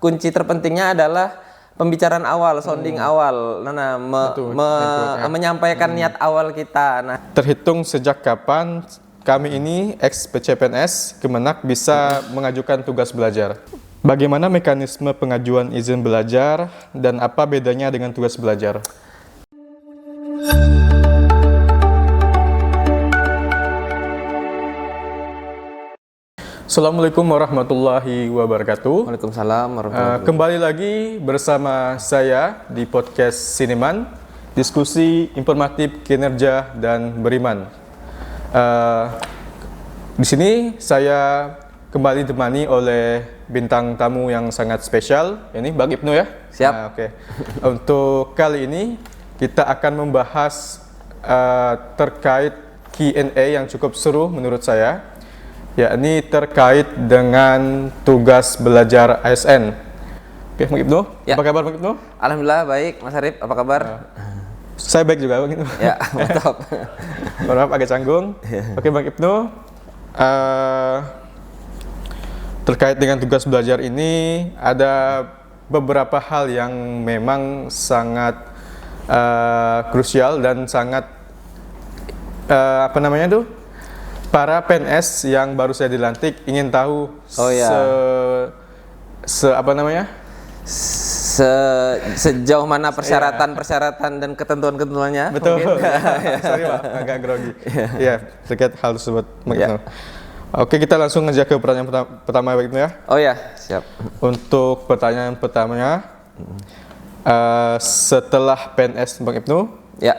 kunci terpentingnya adalah pembicaraan awal, sounding awal, menyampaikan niat awal kita. Nah, Terhitung sejak kapan kami ini ex-PCPNS Kemenak bisa mengajukan tugas belajar? Bagaimana mekanisme pengajuan izin belajar dan apa bedanya dengan tugas belajar? Assalamualaikum warahmatullahi wabarakatuh. Waalaikumsalam warahmatullahi wabarakatuh. Kembali lagi bersama saya di podcast Sineman, diskusi informatif kinerja dan beriman. Di sini saya kembali ditemani oleh bintang tamu yang sangat spesial. Ini Bang Ibnu ya. Siap. Oke. Untuk kali ini kita akan membahas terkait Q&A yang cukup seru menurut saya. Yakni terkait dengan tugas belajar ASN. Oke, Bang Ibnu, Ya. apa kabar Bang Ibnu? Alhamdulillah baik, Mas Arif, apa kabar? Saya baik juga Bang Ibnu. Ya, mantap. Mohon maaf agak canggung. Oke Bang Ibnu, terkait dengan tugas belajar ini ada beberapa hal yang memang sangat krusial dan sangat para PNS yang baru saya dilantik ingin tahu Sejauh mana persyaratan dan ketentuan-ketentuannya? Betul. Mungkin? Sorry Pak, agak grogi. Iya, terkait hal tersebut. Ya. Oke, kita langsung aja ke pertanyaan pertama Bang Ibnu ya. Oh ya, siap. Untuk pertanyaan pertamanya, setelah PNS Bang Ibnu, Ya.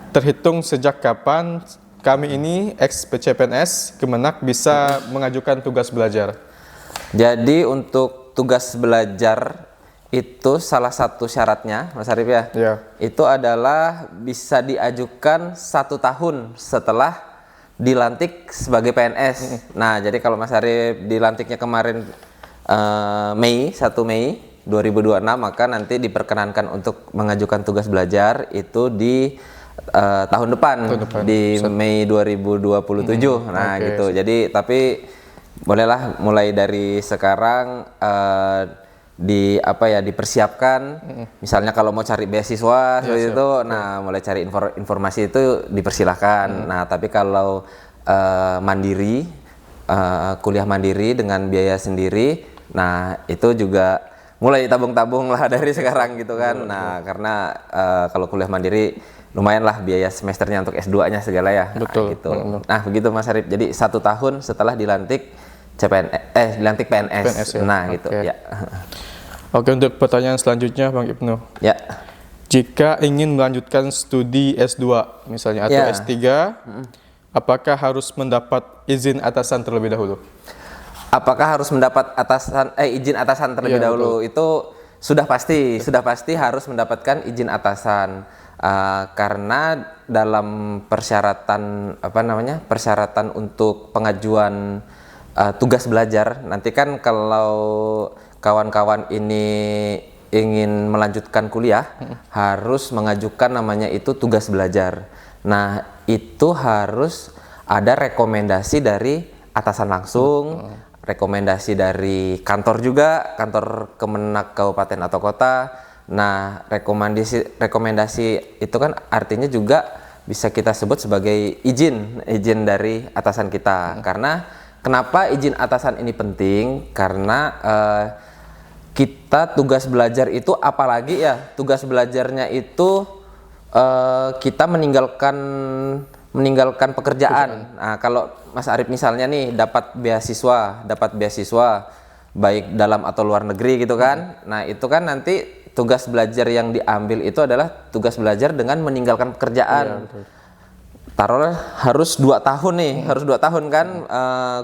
terhitung sejak kapan kami ini ex-PCPNS Kemenak bisa mengajukan tugas belajar? Jadi untuk tugas belajar itu salah satu syaratnya, Mas Arif ya, Ya. itu adalah bisa diajukan 1 tahun setelah dilantik sebagai PNS. Nah, jadi kalau Mas Arif dilantiknya kemarin 1 Mei 2026, maka nanti diperkenankan untuk mengajukan tugas belajar itu di tahun depan, di Mei 2027. Nah, Oke, gitu. Jadi tapi bolehlah mulai dari sekarang dipersiapkan. Misalnya kalau mau cari beasiswa seperti itu, nah mulai cari informasi itu dipersilahkan. Nah, tapi kalau mandiri, kuliah mandiri dengan biaya sendiri, nah itu juga mulai tabung-tabung lah dari sekarang gitu kan. Nah, karena kalau kuliah mandiri lumayan lah biaya semesternya untuk S2-nya segala ya. Betul. Nah, gitu. Nah, begitu Mas Arif. Jadi 1 tahun setelah dilantik dilantik PNS. ya? Nah, gitu Oke. ya. Oke, untuk pertanyaan selanjutnya Bang Ibnu. Ya. Jika ingin melanjutkan studi S2 misalnya atau Ya. S3, apakah harus mendapat izin atasan terlebih dahulu? Apakah harus mendapat izin atasan terlebih Iya, dahulu? Itu sudah pasti harus mendapatkan izin atasan. Karena dalam persyaratan untuk pengajuan tugas belajar nanti kan kalau kawan-kawan ini ingin melanjutkan kuliah harus mengajukan namanya itu tugas belajar. Nah, itu harus ada rekomendasi dari atasan langsung, rekomendasi dari kantor juga, kantor Kemenak kabupaten atau kota. Nah, rekomendasi itu kan artinya juga bisa kita sebut sebagai izin dari atasan kita. Karena kenapa izin atasan ini penting? Karena kita tugas belajar itu, apalagi ya tugas belajarnya itu kita meninggalkan pekerjaan. Nah, kalau Mas Arif misalnya nih dapat beasiswa baik dalam atau luar negeri gitu kan. Nah, itu kan nanti tugas belajar yang diambil itu adalah tugas belajar dengan meninggalkan pekerjaan. Taruhlah harus 2 tahun nih, harus 2 tahun kan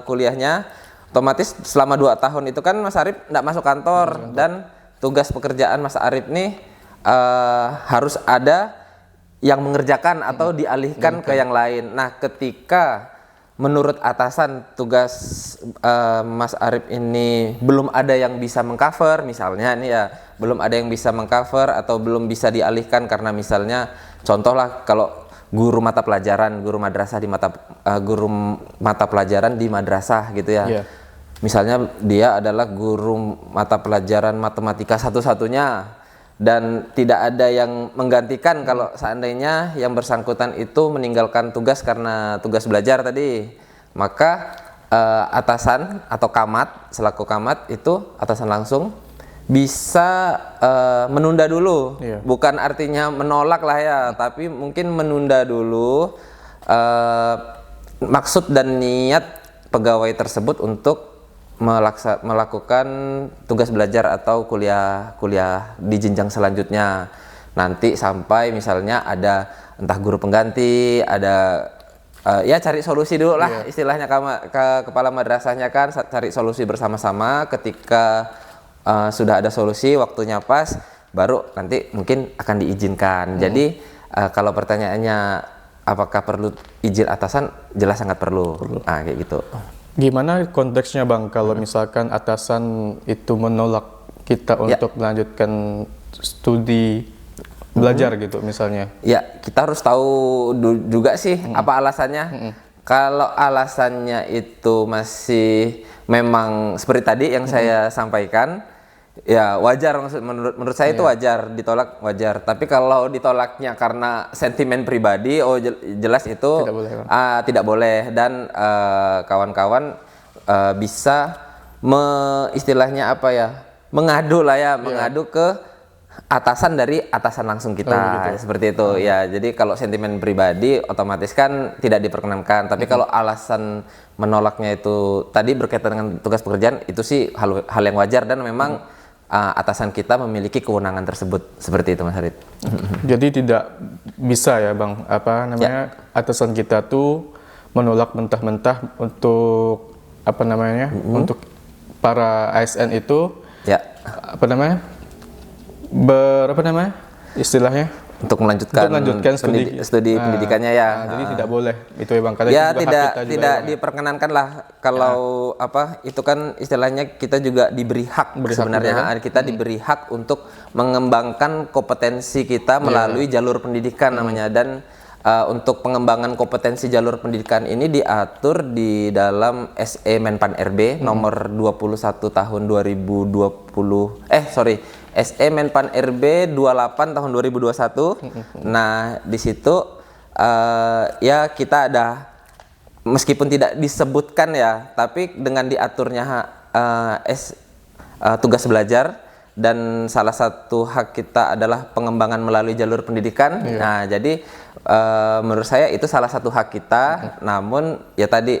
kuliahnya. Otomatis selama 2 tahun itu kan Mas Arif nggak masuk kantor dan tugas pekerjaan Mas Arif nih harus ada yang mengerjakan atau dialihkan ke yang lain. Nah, ketika menurut atasan tugas Mas Arif ini belum ada yang bisa mengcover, misalnya nih ya, belum ada yang bisa mengcover atau belum bisa dialihkan karena misalnya contohlah kalau guru mata pelajaran, guru mata pelajaran di madrasah gitu ya. misalnya dia adalah guru mata pelajaran matematika satu-satunya dan tidak ada yang menggantikan kalau seandainya yang bersangkutan itu meninggalkan tugas karena tugas belajar tadi, maka atasan atau kamat selaku kamat itu atasan langsung bisa menunda dulu, bukan artinya menolak lah ya, tapi mungkin menunda dulu maksud dan niat pegawai tersebut untuk melakukan tugas belajar atau kuliah di jenjang selanjutnya. Nanti sampai misalnya ada entah guru pengganti, ada ya cari solusi dulu lah istilahnya ke kepala madrasahnya kan, cari solusi bersama-sama. Ketika sudah ada solusi, waktunya pas, baru nanti mungkin akan diizinkan. Jadi kalau pertanyaannya apakah perlu izin atasan, jelas sangat perlu. Nah, kayak gitu. Gimana konteksnya Bang kalau misalkan atasan itu menolak kita untuk melanjutkan studi belajar gitu misalnya? Ya, kita harus tahu juga sih apa alasannya. Kalau alasannya itu masih memang seperti tadi yang saya sampaikan, ya wajar, menurut saya itu wajar, ditolak wajar. Tapi kalau ditolaknya karena sentimen pribadi, jelas itu tidak boleh. Dan kawan-kawan bisa istilahnya apa ya, mengadu lah ya, mengadu ke atasan dari atasan langsung kita, seperti itu ya. Jadi kalau sentimen pribadi otomatis kan tidak diperkenankan. Tapi kalau alasan menolaknya itu tadi berkaitan dengan tugas pekerjaan, itu sih hal yang wajar dan memang atasan kita memiliki kewenangan tersebut, seperti itu Mas Harid. Jadi tidak bisa ya Bang, apa namanya, atasan kita tuh menolak mentah-mentah untuk apa namanya, untuk para ASN itu apa namanya, istilahnya untuk melanjutkan studi pendidikannya ya. Jadi tidak boleh itu ya Bang, karena ya itu tidak diperkenankan lah kalau apa itu kan istilahnya kita juga diberi hak sebenarnya. Kita diberi hak untuk mengembangkan kompetensi kita melalui jalur pendidikan namanya. Dan untuk pengembangan kompetensi jalur pendidikan ini diatur di dalam SE Menpan RB nomor 21 tahun 2020 SE Menpan RB 28 tahun 2021. Nah, di situ ya kita ada, meskipun tidak disebutkan ya, tapi dengan diaturnya tugas belajar dan salah satu hak kita adalah pengembangan melalui jalur pendidikan. Nah, jadi menurut saya itu salah satu hak kita. Namun ya tadi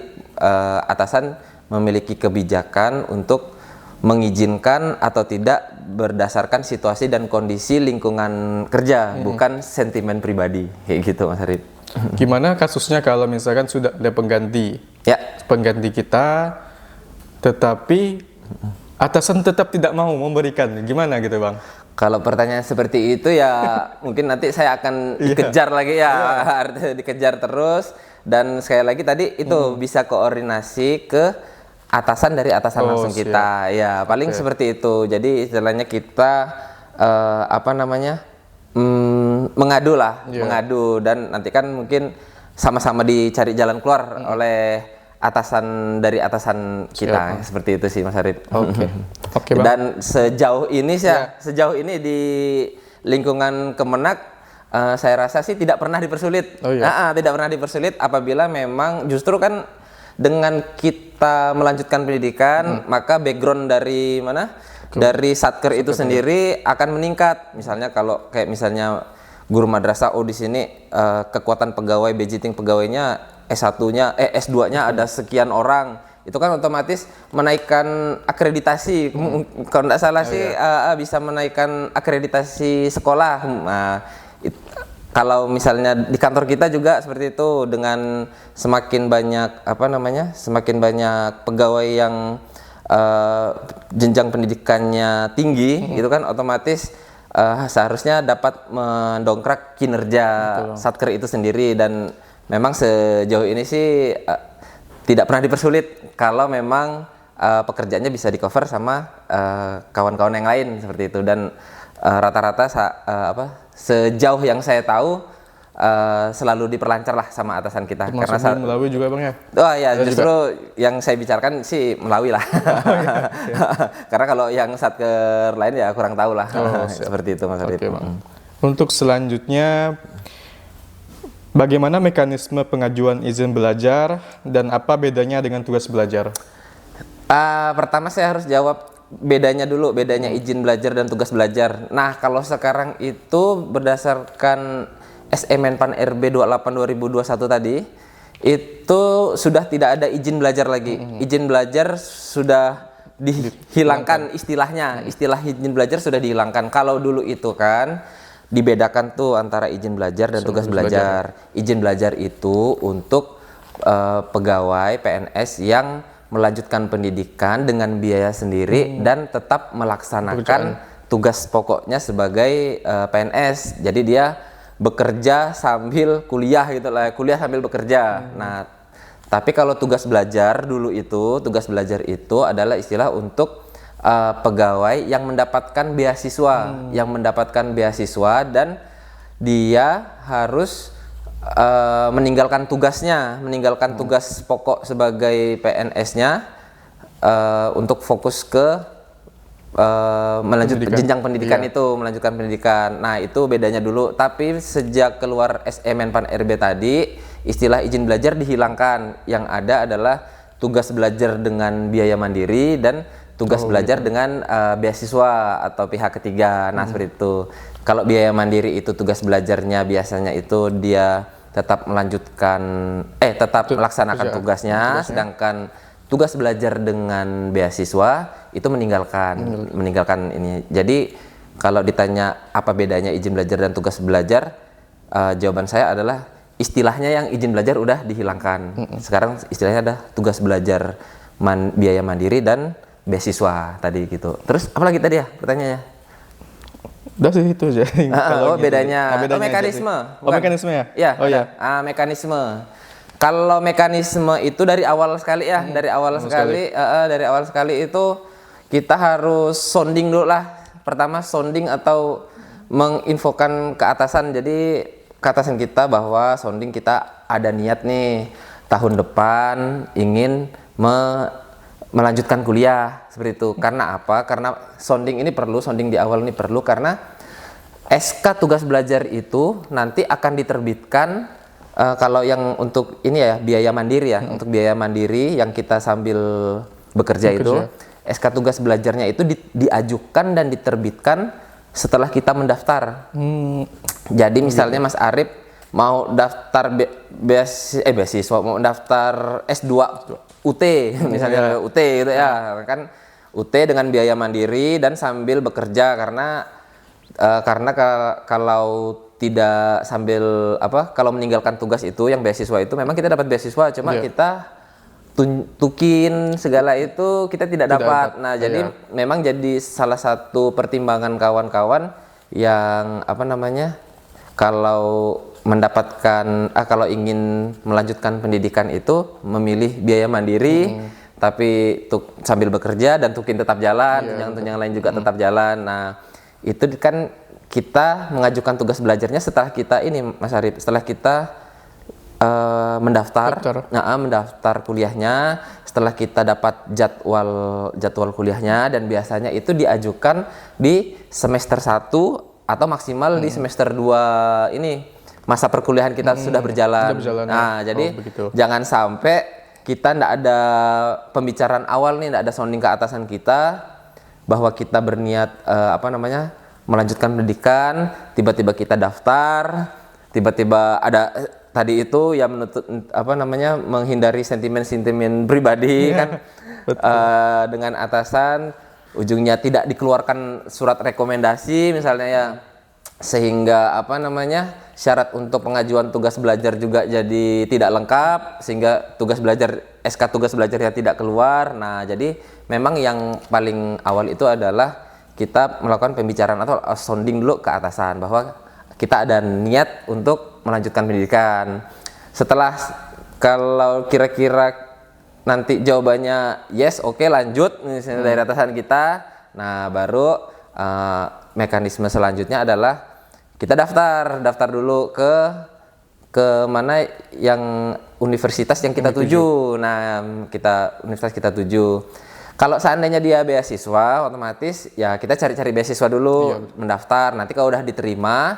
atasan memiliki kebijakan untuk mengizinkan atau tidak berdasarkan situasi dan kondisi lingkungan kerja, bukan sentimen pribadi, kayak gitu Mas Harid. Gimana kasusnya kalau misalkan sudah ada pengganti, pengganti kita, tetapi atasan tetap tidak mau memberikan, gimana gitu Bang? Kalau pertanyaan seperti itu ya mungkin nanti saya akan dikejar lagi ya, dikejar terus. Dan sekali lagi tadi itu bisa koordinasi ke atasan dari atasan langsung kita, ya paling seperti itu. Jadi istilahnya kita apa namanya, mengadu lah, mengadu, dan nanti kan mungkin sama-sama dicari jalan keluar oleh atasan dari atasan kita. Seperti itu sih Mas Harid. Oke, Bang. Dan sejauh ini di lingkungan Kemenak saya rasa sih tidak pernah dipersulit. Tidak pernah dipersulit apabila memang justru kan dengan kita melanjutkan pendidikan, maka background dari dari Satker itu sendiri akan meningkat. Misalnya kalau kayak misalnya guru madrasah, di sini kekuatan pegawai, budgeting pegawainya S1-nya, S2-nya ada sekian orang. Itu kan otomatis menaikkan akreditasi. Kalau tidak salah sih bisa menaikkan akreditasi sekolah. Kalau misalnya di kantor kita juga seperti itu, dengan semakin banyak semakin banyak pegawai yang jenjang pendidikannya tinggi, itu kan otomatis seharusnya dapat mendongkrak kinerja Satker itu sendiri. Dan memang sejauh ini sih tidak pernah dipersulit kalau memang pekerjaannya bisa di cover sama kawan-kawan yang lain seperti itu. Dan rata-rata sejauh yang saya tahu selalu diperlancar lah sama atasan kita. Termasuk Karena Melawi juga Bang ya? oh ya, justru yang saya bicarakan sih Melawi lah. Karena kalau yang satker lain ya kurang tahu lah. Seperti itu Mas Arif. Oke, Bang. Untuk selanjutnya, bagaimana mekanisme pengajuan izin belajar dan apa bedanya dengan tugas belajar? Pertama saya harus jawab bedanya dulu, bedanya izin belajar dan tugas belajar. Nah, kalau sekarang itu berdasarkan SE Menpan RB 28 2021 tadi, itu sudah tidak ada izin belajar lagi. Izin belajar sudah dihilangkan istilahnya. Istilah izin belajar sudah dihilangkan. Kalau dulu itu kan dibedakan tuh antara izin belajar dan tugas belajar. Izin belajar itu untuk pegawai PNS yang melanjutkan pendidikan dengan biaya sendiri dan tetap melaksanakan tugas pokoknya sebagai PNS. Jadi dia bekerja sambil kuliah gitu lah, kuliah sambil bekerja. Nah, tapi kalau tugas belajar dulu itu, tugas belajar itu adalah istilah untuk pegawai yang mendapatkan beasiswa, dan dia harus meninggalkan tugasnya, meninggalkan tugas pokok sebagai PNS-nya untuk fokus ke melanjutkan jenjang pendidikan itu, melanjutkan pendidikan. Nah, itu bedanya dulu. Tapi sejak keluar SE Menpan RB tadi, istilah izin belajar dihilangkan. Yang ada adalah tugas belajar dengan biaya mandiri dan tugas belajar dengan beasiswa atau pihak ketiga. Nah, seperti itu. Kalau biaya mandiri itu tugas belajarnya biasanya itu dia tetap melanjutkan tetap melaksanakan tugasnya, sedangkan tugas belajar dengan beasiswa itu meninggalkan ini. Jadi kalau ditanya apa bedanya izin belajar dan tugas belajar, jawaban saya adalah istilahnya yang izin belajar udah dihilangkan. Sekarang istilahnya ada tugas belajar biaya mandiri dan beasiswa tadi gitu. Terus apa lagi tadi ya pertanyaannya? Udah sih itu aja. Bedanya. Mekanisme. Mekanisme ya? Ya. Mekanisme. Kalau mekanisme itu dari awal sekali ya, dari awal sekali itu kita harus sounding dulu lah. Pertama sounding atau menginfokan ke atasan. Jadi ke atasan kita bahwa sounding kita ada niat nih tahun depan ingin melanjutkan kuliah seperti itu. Karena apa? Karena sounding di awal ini perlu karena SK tugas belajar itu nanti akan diterbitkan kalau yang untuk ini ya biaya mandiri ya, untuk biaya mandiri yang kita sambil bekerja itu SK tugas belajarnya itu diajukan dan diterbitkan setelah kita mendaftar. Jadi misalnya Mas Arif mau daftar beasiswa, mau daftar S2 UT misalnya UT gitu ya, kan UT dengan biaya mandiri dan sambil bekerja karena kalau tidak sambil kalau meninggalkan tugas itu yang beasiswa itu memang kita dapat beasiswa cuma kita tuntukin segala itu kita tidak dapat. Nah, jadi memang jadi salah satu pertimbangan kawan-kawan yang kalau mendapatkan kalau ingin melanjutkan pendidikan itu memilih biaya mandiri tapi sambil bekerja dan tukin tetap jalan, tunjangan lain juga tetap jalan. Nah, itu kan kita mengajukan tugas belajarnya setelah kita ini Mas Arif, setelah kita mendaftar kuliahnya, setelah kita dapat jadwal kuliahnya dan biasanya itu diajukan di semester 1 atau maksimal di semester 2 ini masa perkuliahan kita sudah berjalan. Nah, jadi jangan sampai kita ndak ada pembicaraan awal nih, ndak ada sounding ke atasan kita bahwa kita berniat melanjutkan pendidikan, tiba-tiba kita daftar, tiba-tiba ada tadi itu yang menghindari sentimen pribadi kan dengan atasan, ujungnya tidak dikeluarkan surat rekomendasi misalnya ya, sehingga syarat untuk pengajuan tugas belajar juga jadi tidak lengkap sehingga SK tugas belajarnya tidak keluar. Nah, jadi memang yang paling awal itu adalah kita melakukan pembicaraan atau sounding dulu ke atasan bahwa kita ada niat untuk melanjutkan pendidikan. Setelah kalau kira-kira nanti jawabannya yes, oke, lanjut misalnya dari atasan kita, nah baru mekanisme selanjutnya adalah kita daftar dulu ke ke mana yang universitas yang kita tuju. Nah, universitas kita tuju. Kalau seandainya dia beasiswa, otomatis ya kita cari-cari beasiswa dulu, mendaftar. Nanti kalau udah diterima,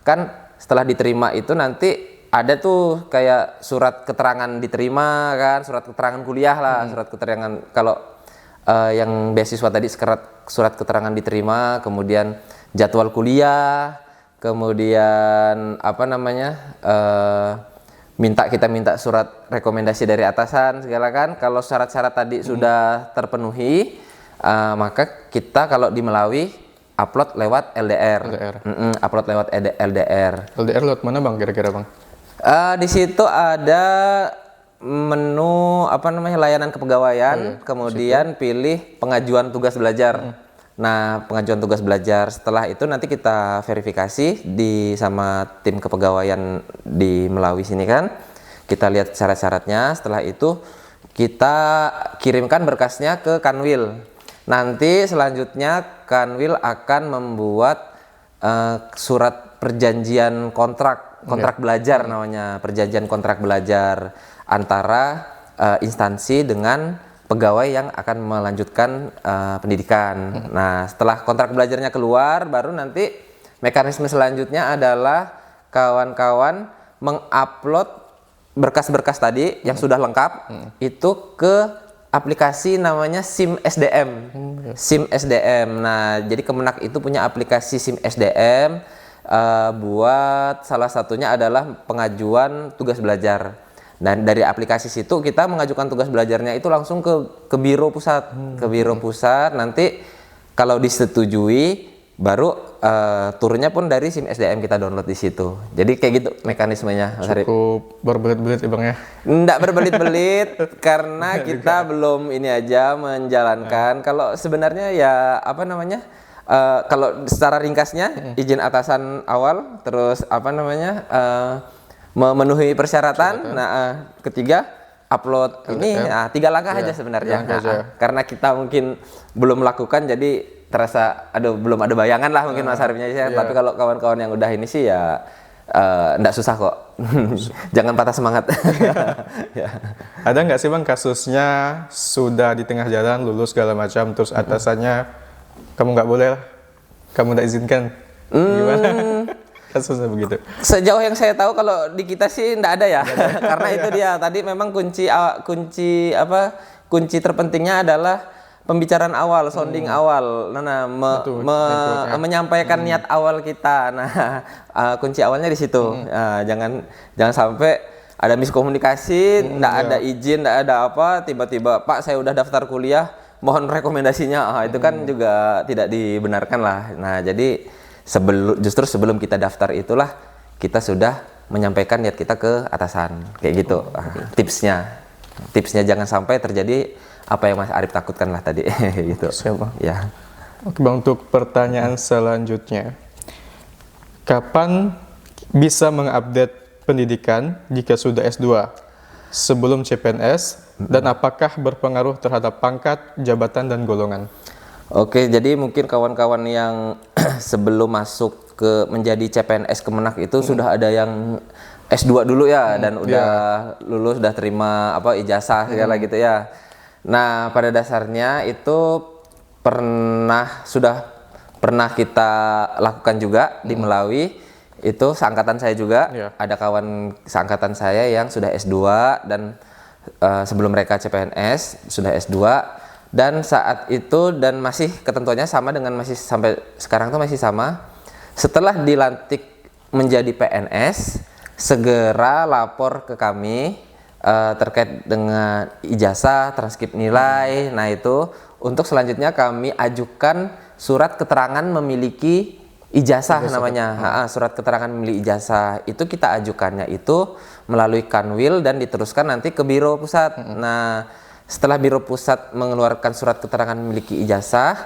kan setelah diterima itu nanti ada tuh kayak surat keterangan diterima kan, surat keterangan kuliah lah, surat keterangan kalau yang beasiswa tadi surat keterangan diterima, kemudian jadwal kuliah, kemudian apa namanya kita minta surat rekomendasi dari atasan segala kan. Kalau syarat-syarat tadi sudah terpenuhi, maka kita kalau di Melawi upload lewat LDR. Upload lewat LDR. LDR lewat mana bang kira-kira bang? Di situ ada menu apa namanya layanan kepegawaian, kemudian pilih pengajuan tugas belajar. Nah, pengajuan tugas belajar setelah itu nanti kita verifikasi sama tim kepegawaian di Melawi sini kan. Kita lihat syarat-syaratnya, setelah itu kita kirimkan berkasnya ke Kanwil. Nanti selanjutnya Kanwil akan membuat surat perjanjian kontrak belajar namanya, perjanjian kontrak belajar antara instansi dengan pegawai yang akan melanjutkan pendidikan. Nah, setelah kontrak belajarnya keluar, baru nanti mekanisme selanjutnya adalah kawan-kawan mengupload berkas-berkas tadi yang sudah lengkap itu ke aplikasi namanya SIM SDM. SIM SDM. Nah, jadi Kemenak itu punya aplikasi SIM SDM buat salah satunya adalah pengajuan tugas belajar. Dan dari aplikasi situ kita mengajukan tugas belajarnya itu langsung ke biro pusat, ke biro pusat. Nanti kalau disetujui baru turunnya pun dari SIM SDM kita download di situ. Jadi kayak gitu mekanismenya, Mas Arif. Cukup berbelit-belit ya bang ya? Nggak berbelit-belit karena kita belum ini aja menjalankan. Kalau sebenarnya ya apa namanya? Kalau secara ringkasnya izin atasan awal, terus apa namanya? Memenuhi persyaratan. Nah, ketiga upload ini, 3 langkah aja sebenarnya. Karena kita mungkin belum melakukan, jadi terasa belum ada bayangan lah mungkin Mas Arifnya. Tapi kalau kawan-kawan yang udah ini sih ya nggak susah kok. Jangan patah semangat. Ada nggak sih bang kasusnya sudah di tengah jalan lulus segala macam, terus atasannya kamu nggak boleh lah, kamu nggak izinkan, gimana? Kasusnya begitu. Sejauh yang saya tahu kalau di kita sih enggak ada ya. Karena itu dia tadi memang kunci terpentingnya adalah pembicaraan awal, sounding awal. Menyampaikan niat awal kita. Nah, kunci awalnya di situ. Jangan sampai ada miskomunikasi, enggak ada izin, enggak ada apa, tiba-tiba Pak saya udah daftar kuliah, mohon rekomendasinya. Itu kan juga tidak dibenarkan lah. Nah, jadi justru sebelum kita daftar itulah kita sudah menyampaikan niat kita ke atasan kayak gitu. Tipsnya jangan sampai terjadi apa yang Mas Arif takutkan lah tadi. Gitu. Siapa? Ya. Oke bang, untuk pertanyaan selanjutnya, kapan bisa mengupdate pendidikan jika sudah S2 sebelum CPNS, dan apakah berpengaruh terhadap pangkat, jabatan, dan golongan? Oke, jadi mungkin kawan-kawan yang sebelum masuk menjadi CPNS Kemenak itu sudah ada yang S2 dulu ya, dan udah lulus, udah terima ijazah segala gitu ya. Nah, pada dasarnya itu sudah pernah kita lakukan juga di Melawi. Itu seangkatan saya juga, ada kawan seangkatan saya yang sudah S2 dan sebelum mereka CPNS sudah S2. Dan saat itu dan masih ketentuannya sama dengan masih sampai sekarang tuh masih sama. Setelah dilantik menjadi PNS, segera lapor ke kami terkait dengan ijazah, transkrip nilai. Nah, itu untuk selanjutnya kami ajukan surat keterangan memiliki ijazah namanya. Surat keterangan memiliki ijazah itu kita ajukannya itu melalui Kanwil dan diteruskan nanti ke biro pusat. Nah, setelah biro pusat mengeluarkan surat keterangan memiliki ijazah,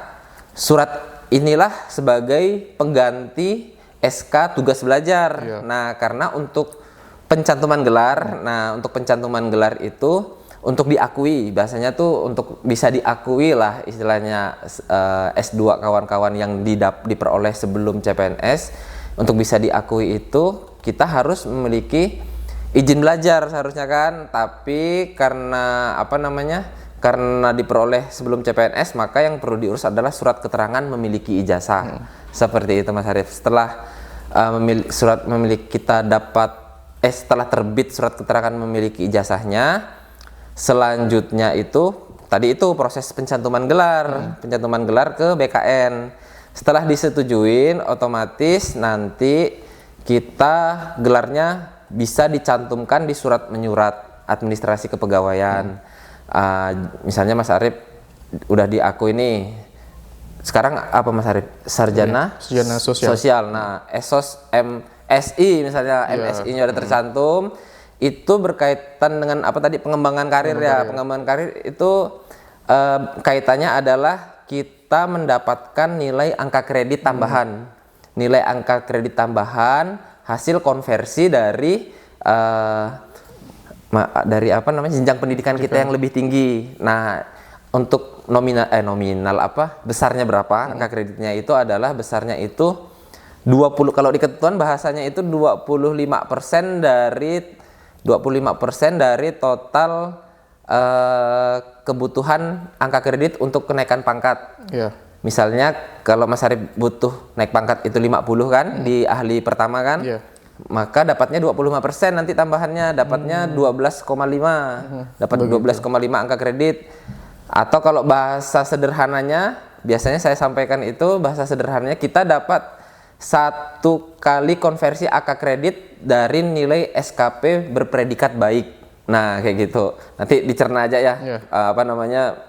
surat inilah sebagai pengganti SK tugas belajar. Nah, karena untuk pencantuman gelar, itu untuk diakui, bahasanya tuh untuk bisa diakui lah istilahnya S2 kawan-kawan yang diperoleh sebelum CPNS, untuk bisa diakui itu kita harus memiliki izin belajar seharusnya kan, tapi karena apa namanya? Karena diperoleh sebelum CPNS, maka yang perlu diurus adalah surat keterangan memiliki ijazah. Seperti itu Mas Arif. Setelah surat memiliki kita dapat setelah terbit surat keterangan memiliki ijazahnya, selanjutnya itu tadi itu proses pencantuman gelar ke BKN. Setelah disetujuin, otomatis nanti kita gelarnya bisa dicantumkan di surat menyurat administrasi kepegawaian. Misalnya Mas Arif udah diakui nih, sekarang apa Mas Arif? Sarjana sosial. Nah, MSI misalnya, MSI-nya udah tercantum, itu berkaitan dengan apa tadi, pengembangan karir ya. Pengembangan karir itu kaitannya adalah kita mendapatkan nilai angka kredit tambahan. Nilai angka kredit tambahan hasil konversi dari apa namanya, jenjang pendidikan kita yang lebih tinggi. Nah, untuk nominal apa? Besarnya berapa? Angka kreditnya itu adalah besarnya itu 20, kalau di ketentuan bahasanya itu 25% dari total kebutuhan angka kredit untuk kenaikan pangkat. Misalnya kalau Mas Arif butuh naik pangkat itu 50 kan di ahli pertama kan? Maka dapatnya 25% nanti tambahannya, dapatnya 12,5. Dapat 12,5 angka kredit. Atau kalau bahasa sederhananya, biasanya saya sampaikan itu bahasa sederhananya, kita dapat 1 kali konversi angka kredit dari nilai SKP berpredikat baik. Nah, kayak gitu. Nanti dicerna aja ya. Apa namanya,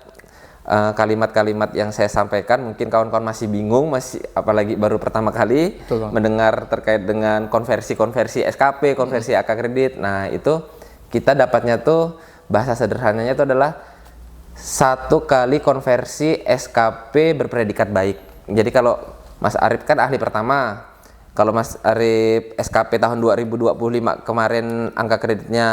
kalimat-kalimat yang saya sampaikan, mungkin kawan-kawan masih bingung, apalagi baru pertama kali mendengar terkait dengan konversi SKP, konversi angka kredit. Nah, itu kita dapatnya tuh bahasa sederhananya itu adalah 1 kali konversi SKP berpredikat baik. Jadi kalau Mas Arif kan ahli pertama, kalau Mas Arif SKP tahun 2025 kemarin angka kreditnya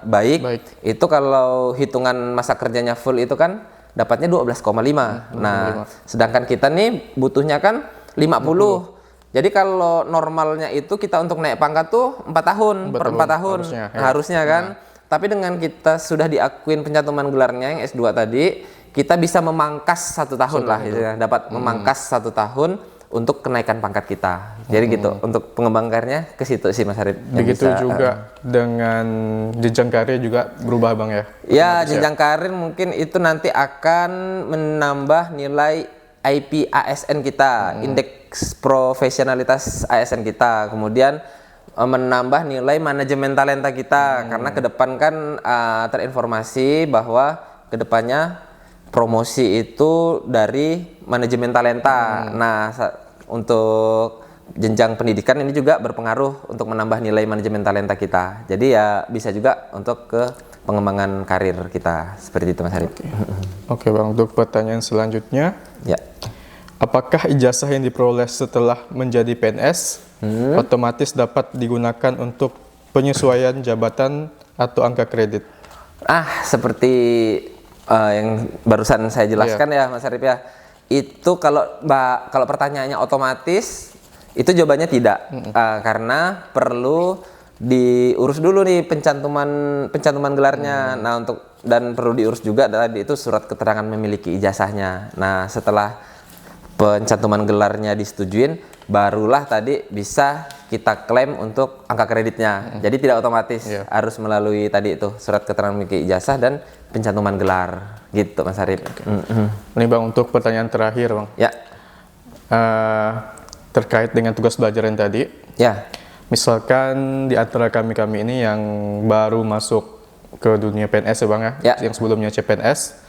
baik. Itu kalau hitungan masa kerjanya full itu kan dapatnya 12,5. Nah, sedangkan kita nih butuhnya kan 50. Jadi kalau normalnya itu kita untuk naik pangkat tuh 4 tahun, per 4 tahun harusnya kan. Tapi dengan kita sudah diakuin pencantuman gelarnya yang S2 tadi, kita bisa memangkas 1 tahun lah, dapat memangkas 1 tahun untuk kenaikan pangkat kita. Jadi gitu, untuk pengembang karirnya ke situ sih Mas Arif. Begitu juga dengan jenjang karir juga berubah Bang ya? Ya, jenjang karir mungkin itu nanti akan menambah nilai IP ASN kita, indeks profesionalitas ASN kita. Kemudian menambah nilai manajemen talenta kita, karena ke depan kan terinformasi bahwa ke depannya promosi itu dari manajemen talenta. Nah, untuk jenjang pendidikan ini juga berpengaruh untuk menambah nilai manajemen talenta kita. Jadi ya bisa juga untuk ke pengembangan karir kita. Seperti itu Mas Arif. Oke Bang, untuk pertanyaan selanjutnya. Ya. Apakah ijazah yang diperoleh setelah menjadi PNS otomatis dapat digunakan untuk penyesuaian jabatan atau angka kredit? Seperti yang barusan saya jelaskan ya Mas Arif ya. Itu kalau pertanyaannya otomatis, itu jawabannya tidak. Karena perlu diurus dulu nih pencantuman gelarnya. Nah, dan perlu diurus juga tadi itu surat keterangan memiliki ijazahnya. Nah, setelah pencantuman gelarnya disetujuin, barulah tadi bisa kita klaim untuk angka kreditnya. Jadi tidak otomatis, harus melalui tadi itu surat keterangan memiliki ijazah dan pencantuman gelar, gitu Mas Arif. Ini Bang, untuk pertanyaan terakhir Bang. Ya. Terkait dengan tugas belajar yang tadi. Ya. Misalkan di antara kami ini yang baru masuk ke dunia PNS ya Bang ya, yang sebelumnya CPNS,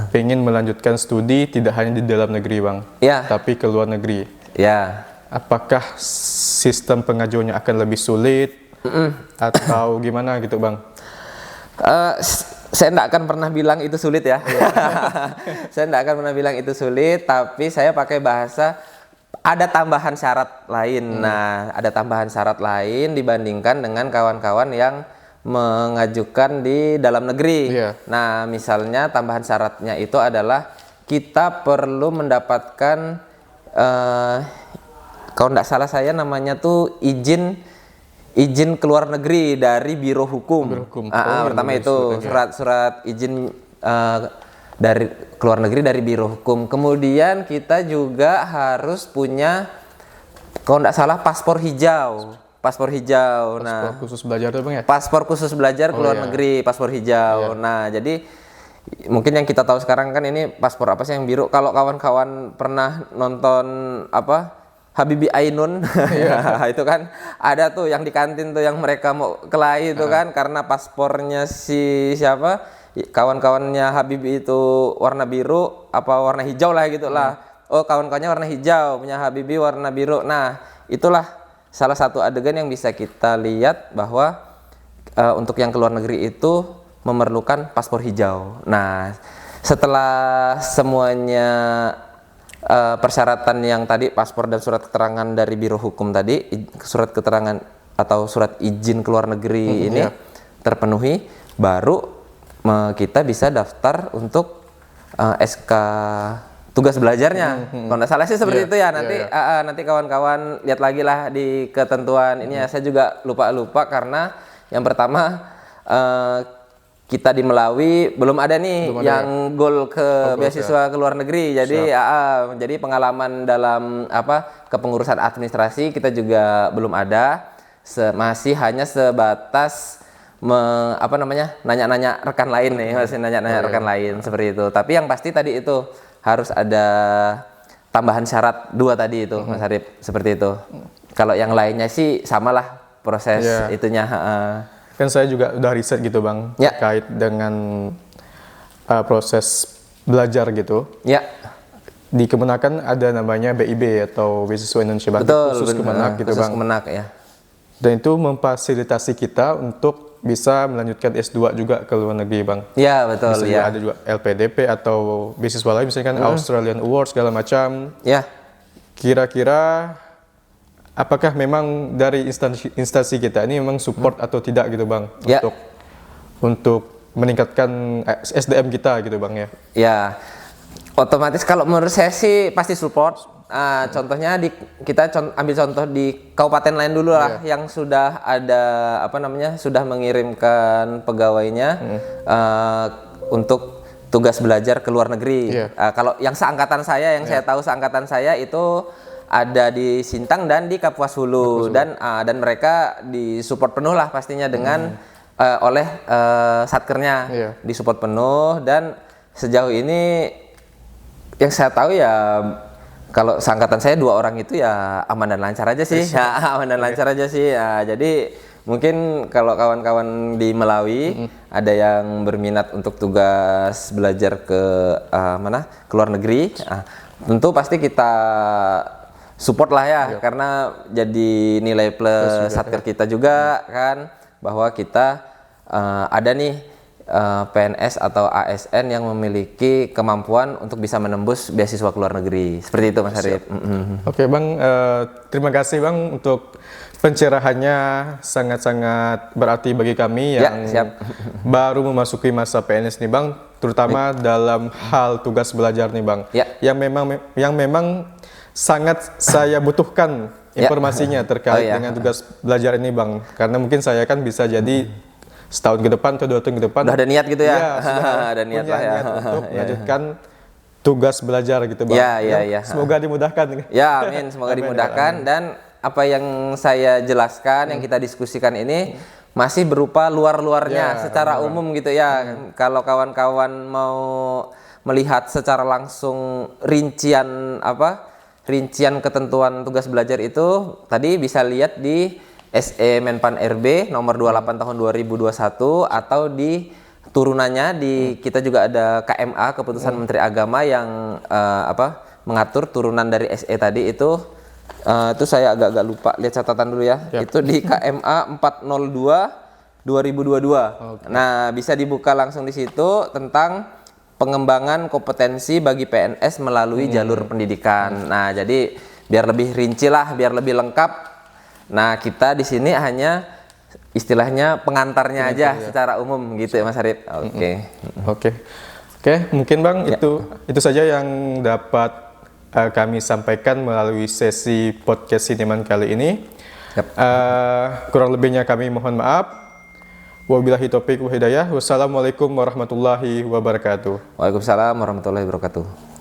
pengen melanjutkan studi tidak hanya di dalam negeri Bang, tapi ke luar negeri. Apakah sistem pengajuannya akan lebih sulit atau gimana gitu Bang? Saya tidak akan pernah bilang itu sulit ya. Saya tidak akan pernah bilang itu sulit, tapi saya pakai bahasa ada tambahan syarat lain. Nah, ada tambahan syarat lain dibandingkan dengan kawan-kawan yang mengajukan di dalam negeri. Nah, misalnya tambahan syaratnya itu adalah kita perlu mendapatkan kalau tidak salah saya namanya tuh izin izin keluar negeri dari Biro Hukum. Biro Hukum. Pertama itu surat izin dari keluar negeri dari Biro Hukum. Kemudian kita juga harus punya, kalau nggak salah, paspor hijau. Paspor hijau. Paspor khusus belajar tuh Bang ya? Paspor khusus belajar keluar negeri, paspor hijau. Nah, jadi mungkin yang kita tahu sekarang kan ini paspor apa sih yang biru. Kalau kawan-kawan pernah nonton Habibie Ainun, itu kan ada tuh yang di kantin tuh yang mereka mau kelahi itu kan karena paspornya si siapa kawan-kawannya Habibie itu warna biru apa warna hijau lah gitu lah. Oh, kawan-kawannya warna hijau, punya Habibie warna biru. Nah, itulah salah satu adegan yang bisa kita lihat bahwa untuk yang keluar negeri itu memerlukan paspor hijau. Nah, setelah semuanya persyaratan yang tadi, paspor dan surat keterangan dari Biro Hukum tadi, surat keterangan atau surat izin keluar negeri ini terpenuhi, baru kita bisa daftar untuk SK tugas belajarnya. Kalau nggak salah sih seperti itu ya. Nanti nanti kawan-kawan lihat lagi lah di ketentuan ini ya. Saya juga lupa karena yang pertama kita di Melawi belum ada nih yang goal ke beasiswa ke luar negeri. Jadi jadi pengalaman dalam kepengurusan administrasi kita juga belum ada. Masih hanya sebatas nanya-nanya rekan lain nih, masih nanya-nanya rekan lain seperti itu. Tapi yang pasti tadi itu harus ada tambahan syarat 2 tadi itu, Mas Arif, seperti itu. Kalau yang lainnya sih samalah proses itunya. Kan saya juga udah riset gitu Bang, terkait dengan proses belajar gitu. Ya. Di Kemenakan ada namanya BIB atau Beasiswa Indonesia Bakti khusus Kemenak gitu khusus Bang. Kemenak ya. Dan itu memfasilitasi kita untuk bisa melanjutkan S2 juga ke luar negeri Bang. Ya betul. Bisa juga ada juga LPDP atau beasiswa lain misalkan Australian Awards segala macam. Ya. Kira-kira apakah memang dari instansi kita ini memang support atau tidak gitu Bang untuk meningkatkan SDM kita gitu Bang ya? Ya, otomatis kalau menurut saya sih pasti support. Contohnya kita ambil contoh di kabupaten lain dulu lah yang sudah ada sudah mengirimkan pegawainya untuk tugas belajar ke luar negeri. Kalau yang seangkatan saya, saya tahu seangkatan saya itu ada di Sintang dan di Kapuas Hulu dan mereka disupport penuh lah pastinya dengan oleh satkernya disupport penuh. Dan sejauh ini yang saya tahu ya kalau seangkatan saya 2 orang itu ya aman dan lancar aja sih, aman dan lancar aja sih. Jadi mungkin kalau kawan-kawan di Melawi ada yang berminat untuk tugas belajar ke ke luar negeri, tentu pasti kita support lah ya, karena jadi nilai plus satker kita juga kan, bahwa kita ada nih PNS atau ASN yang memiliki kemampuan untuk bisa menembus beasiswa ke luar negeri. Seperti itu Mas Arif. Oke Bang, terima kasih Bang untuk pencerahannya, sangat-sangat berarti bagi kami yang baru memasuki masa PNS nih Bang, terutama dalam hal tugas belajar nih Bang. Yang memang sangat saya butuhkan informasinya terkait dengan tugas belajar ini Bang, karena mungkin saya kan bisa jadi setahun ke depan atau 2 tahun ke depan udah ada niat gitu ya? Sudah ada niat lah ya untuk melanjutkan tugas belajar gitu Bang. Semoga dimudahkan. Ya amin, semoga dimudahkan. Dan apa yang saya jelaskan, yang kita diskusikan ini masih berupa luar-luarnya secara umum gitu ya. Kalau kawan-kawan mau melihat secara langsung rincian ketentuan tugas belajar itu tadi bisa lihat di SE Menpan RB nomor 28 tahun 2021 atau di turunannya kita juga ada KMA keputusan Menteri Agama yang mengatur turunan dari SE tadi itu saya agak lupa lihat catatan dulu ya. Itu di KMA 402 2022. Nah, bisa dibuka langsung di situ tentang pengembangan kompetensi bagi PNS melalui jalur pendidikan. Nah, jadi biar lebih rinci lah, biar lebih lengkap. Nah, kita di sini hanya istilahnya pengantarnya aja secara umum gitu ya Mas Arif. Oke, mungkin Bang itu saja yang dapat kami sampaikan melalui sesi podcast Sineman kali ini. Yap. Kurang lebihnya kami mohon maaf. Wabillahi taufiq wa hidayah. Wassalamualaikum warahmatullahi wabarakatuh. Waalaikumsalam warahmatullahi wabarakatuh.